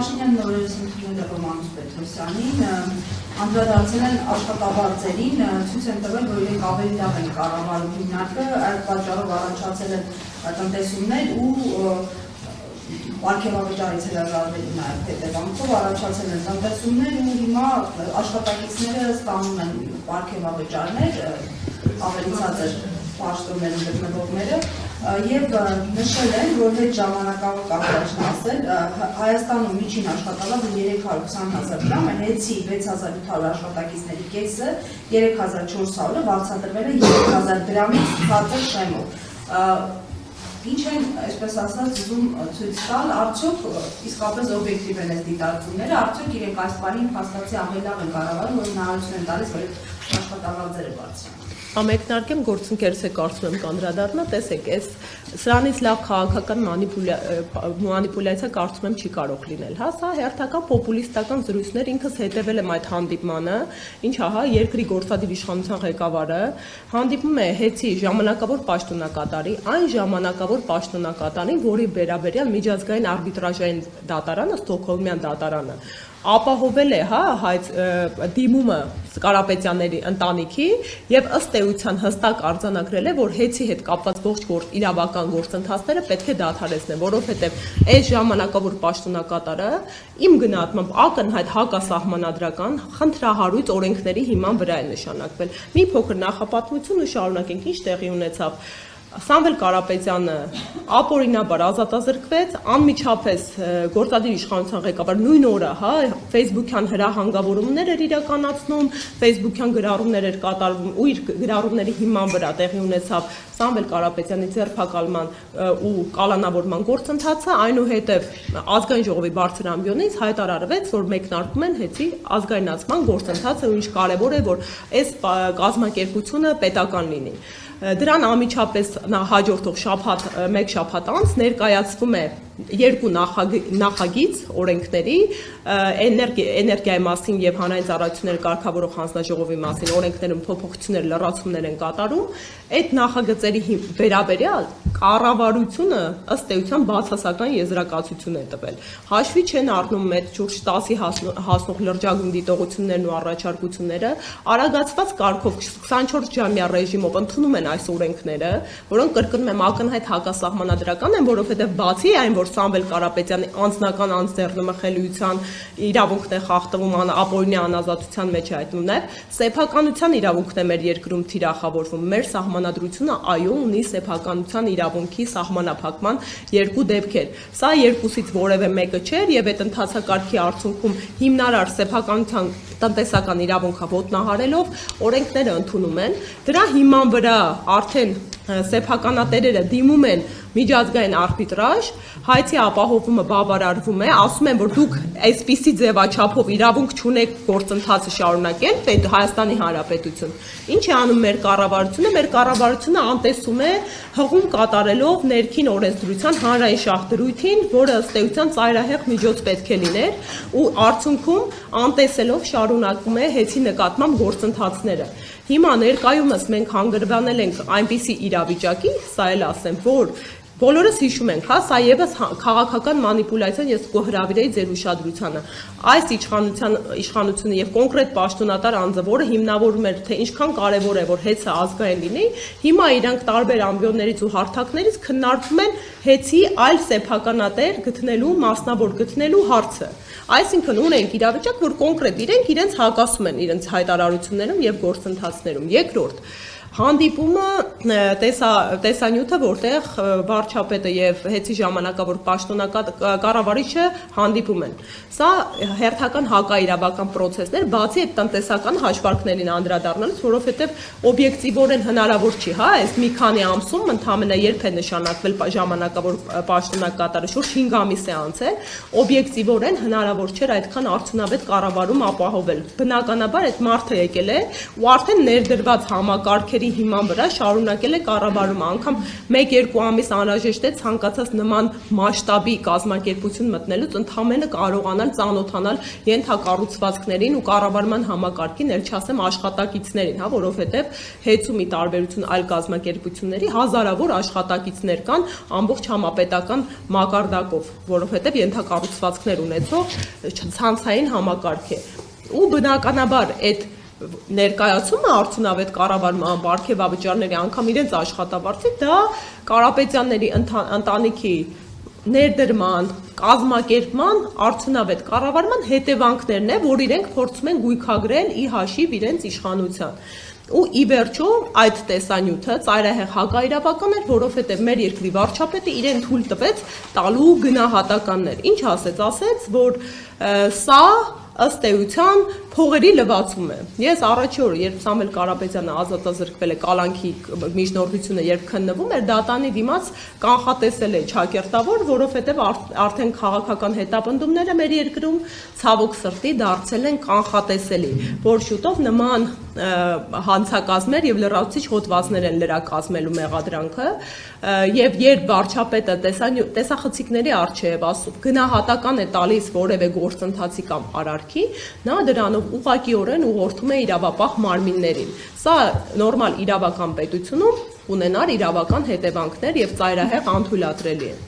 Փաշինյանն օրերս ընդունել է Ռոմանուս Պետրոսյանին, անդրադարձել են աշխատավարձերին, ցույց են տվել, որ իրենք ավելի լավ են կառավարում հիմնարկը, այդ պատճառով առաջացել են տնտեսումներ ու Պարգևավճարից հրաժարվելու նաև հետևանքով առաջացել են տնտեսումներ ու հիմա աշխատակիցները ստանում են պարգևավճարներ, ավելի ցածր պաշտոններում գտնվողները եւ նշել են, որ հետ ժամանակավոր կապարաշն ասել Հայաստանում միջին աշխատավարձը 320,000 դրամ է, հեցի 6,800 աշխատակիցների կեսը 3,400-ը վարձատրվել է 3,000 դրամից ցածր շեմով։ Ինչ են, այսպես ասած, ուզում ցույց տալ, արդյոք իսկապես օբյեկտիվ են այս դիտարկումները, արդյոք իրենք այս բանին փաստացի ավելի լավ են կառավարում, որ հնարավորություն են տալիս, որ աշխատավարձերը բարձրանան։ Ամեկնարկեմ գործընկերս է կարծում եմ կանդրադառնա, տեսեք, սրանից լավ քաղաքական մանիպուլյացիա կարծում եմ չի կարող լինել, հա, սա հերթական պոպուլիստական զրույցներ, ինքս հետևել եմ այդ հանդիպմանը, ինչ ահա երկրի գործադիր իշխանության ղեկավարը հանդիպում է հեցի ժամանակավոր պաշտոնակատարի, այն ժամանակավոր պաշտոնակատարին, որի վերաբերյալ միջազգային արբիտրաժային դատարանը, Ստոկհոլմյան դատարանը ապահովել է, հա, դիմումը Կարապետյանների ընտանիքի եւ ըստ էության հստակ արձանագրել է, որ հեցի հետ կապված ողջ իրավական գործընթացները պետք է դադարեցնեն, որովհետեւ այս ժամանակավոր պաշտոնակատարը իմ գնահատմամբ ակնհայտ հակասահմանադրական խնդրահարույց օրենքների հիման վրա է նշանակվել։ Մի փոքր նախապատմություն ու շարունակենք, ինչ տեղի ունեցավ։ Սամվել Կարապետյանը ապօրինաբար ազատազրկվեց, անմիջապես գործադիր իշխանության ղեկավար նույն օրը, հա, Facebook-յան հրահանգավորումներ էր իրականացնում, Facebook-յան գրառումներ էր կատարվում ու իր գրառումների հիման վրա տեղի ունեցավ Սամվել Կարապետյանի ձերբակալման ու կալանավորման գործընթացը, այնուհետև ազգային ժողովի բարձր ամբիոնից հայտարարվեց, որ մեկնարկում են հեցի ազգայնացման գործընթացը, ու ինչ կարևոր է, որ այս կազմակերպությունը պետական լինի։ Դրան անմիջապես հաջորդող մեկ շաբաթ անց ներկայացվում է երկու նախագիծ օրենքների էներգիայի մասին եւ հանրային ծառայությունների կարգավորող հանձնաժողովի մասին օրենքներում փոփոխություններ լրացումներ են կատարում այդ նախագծերի վերաբերյալ կառավարությունը ըստ էության բացասական եզրակացություն է տվել հաշվի չեն առնում այդ շուրջ 10-ի հասնող լրջագույն դիտողություններն ու առաջարկությունները արագացված կարգով 24-ժամյա ռեժիմով ընդունում են այս օրենքները որոնք կրկնում եմ ակնհայտ հակասահմանադրական են որովհետեւ բացի այն որ Սամվել Կարապետյանի անձնական անձեռնմխելիության իրավունքն է խախտվում ապօրինի անազատության մեջ հայտնում նաև սեփականության իրավունքն է մեր երկրում թիրախավորվում մեր սահմանադրությունը այո ունի սեփականության իրավունքի սահմանափակման երկու դեպքեր սա երկուսից որևէ մեկը չէր եւ այդ ընթացակարգի արդյունքում հիմնարար սեփականության տնտեսական իրավունքը ոտնահարելով օրենքները ընդունում են դրա հիման վրա արդեն սեփականատերերը դիմում են միջազգային արբիտրաժ, հայցի ապահովումը բավարարվում է, ասում են, որ դուք այսպիսի ձևաչափով իրավունք չունեք գործընթացը շարունակել Հայաստանի Հանրապետություն։ Ինչ է անում մեր կառավարությունը անտեսում է հղում կատարելով ներքին օրենսդրության հանրային շահդրույթին, որը ըստ էության ծայրահեղ միջոց պետք է լիներ ու արդյունքում անտեսելով շարունակում է հեցի նկատմամբ գործընթացները։ Հիմա ներկայումս մենք հանգրվանել ենք այնպիսի իրավիճակի, սա էլ ասեմ, որ բոլորս հիշում ենք, հա, սա եւս քաղաքական մանիպուլյացիան ես կհրավիրեի ձեր ուշադրությանը։ Այս իշխանությունը եւ կոնկրետ պաշտոնատար անձը, որը հիմնավորում էր, թե ինչքան կարեւոր է, որ հեծը ազգային լինի, հիմա իրանք տարբեր ամբիոններից ու հարթակներից քննարկում են հեծի այլ սեփականատեր գտնելու, մասնավոր գտնելու հարցը։ Այսինքն ունենք իրավիճակ, որ կոնկրետ իրենց հակասում են իրենց հայտարարություններում եւ գործընթացներում։ Երկրորդ հանդիպումը տեսանյութը, որտեղ վարչապետը եւ հեծի ժամանակավոր կառավարիչը հանդիպում են։ Սա հերթական հակաիրավական process-ներ, բացի այդ տնտեսական հաշվարկներին անդրադառնալուց, որովհետեւ օբյեկտիվորեն հնարավոր չի, հա, այս մի քանի ամսում ընդհանրապես երբ է նշանակվել ժամանակավոր պաշտոնակատարը, շուրջ 5 ամիս է անցել, օբյեկտիվորեն հնարավոր չէր այդքան արդյունավետ կառավարում ապահովել։ Բնականաբար այդ մարդը եկել է ու արդեն ներդրված համակարգ հետևանքների հիման վրա շարունակել է կառավարումը, անգամ 1-2 ամիս անհրաժեշտ է ցանկացած նման մասշտաբի կազմակերպություն մտնելուց ընդհանրապես կարողանալ ծանոթանալ ենթակառուցվածքներին ու կառավարման համակարգին, ել չասեմ աշխատակիցներին, հա, որովհետև հեծումի տարբերություն այլ կազմակերպությունների հազարավոր աշխատակիցներ կան ամբողջ համապետական մակարդակով, որովհետև ենթակառուցվածքներ ունեցող ցանցային համակարգ է։ Ու բնականաբար այդ ներկայացումը արդյունավետ կառավարման բարքեվավճարների անգամ իրենց աշխատավարձի դա Կարապետյանների ընտանիքի ներդրման, կազմակերպման, արդյունավետ կառավարման հետևանքներն է, որ իրենք փորձում են գույքագրել ի հաշիվ իրենց իշխանության։ Ու ի վերջո այդ տեսանյութը ծայրահեղ հակաիրավական էր, որովհետև մեր երկրի վարչապետը իրեն թույլ տվեց տալու գնահատականներ։ Ինչ ասեց, որ սա ըստ էության փողերի լվացում է։ Ես առաջի օրը, երբ Սամվել Կարապետյանը ազատազրկվել է կալանքի միջնորդությունը, երբ քննվում էր, դատանի դիմաց կանխատեսել է ճակերտավոր, որովհետև արդեն քաղաքական հետապնդումները մեր երկրում ցավոք սրտի դարձել են կանխատեսելի, որ շուտով նման հանցակազմեր եւ լրացուցիչ հոդվածներ են լրակազմելու մեղադրանքը, եւ երբ վարչապետը տեսախցիկների առջեւ ասում գնահատական է տալիս որևէ գործընթացի կամ արարքի, նա դրանով ուղղակիորեն ուղղորդում է իրավապահ մարմիններին։ Սա նորմալ իրավական պետությունում ունենար իրավական հետևանքներ եւ ծայրահեղ անթույլատրելի է։